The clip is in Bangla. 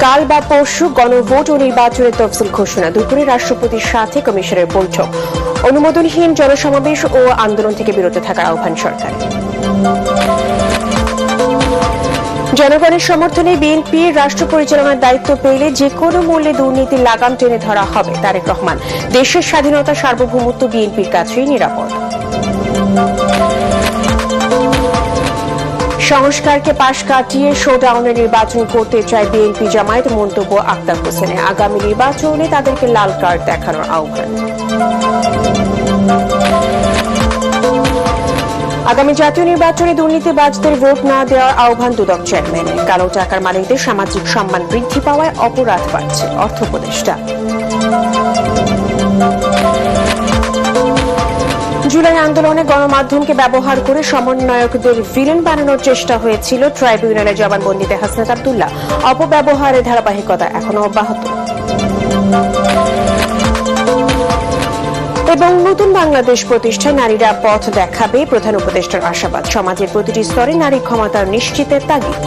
কাল বা পরশু গণভোট ও নির্বাচনের তফসিল ঘোষণা। দুপুরে রাষ্ট্রপতির সাথে কমিশনের বৈঠক। অনুমোদনহীন জনসমাবেশ ও আন্দোলন থেকে বিরত থাকার আহ্বান সরকার। জনগণের সমর্থনে বিএনপির রাষ্ট্র পরিচালনার দায়িত্ব পেলে যে কোনো মূল্যে দুর্নীতির লাগাম টেনে ধরা হবে। তারেক রহমান। দেশের স্বাধীনতা সার্বভৌমত্ব বিএনপির কাছেই নিরাপদ। সংস্কারকে পাশ কাটিয়ে শোডাউনে নির্বাচন করতে চায় বিএনপি জামায়াত। মন্তব্য আক্তার হোসেনের। আগামী নির্বাচনে তাদেরকে লাল কার্ড দেখানোর আহ্বান। আগামী জাতীয় নির্বাচনে দুর্নীতিবাজদের ভোট না দেওয়ার আহ্বান দুদক চেয়ারম্যানের। কালো টাকার মালিকদের সামাজিক সম্মান বৃদ্ধি পাওয়ায় অপরাধ বাড়ছে। অর্থ উপদেষ্টা। জুলাই আন্দোলনে গণমাধ্যমকে ব্যবহার করে সমন্বয়কদের ভিলেন বানানোর চেষ্টা হয়েছিল। ট্রাইব্যুনালের জবানবন্দিতে হাসনাত আব্দুল্লাহ। অপব্যবহারের ধারাবাহিকতা এখনো অব্যাহত। এবং নতুন বাংলাদেশ প্রতিষ্ঠায় নারীরা পথ দেখাবে। প্রধান উপদেষ্টার আশাবাদ। সমাজের প্রতিটি স্তরে নারী ক্ষমতার নিশ্চিতের তাগিদ।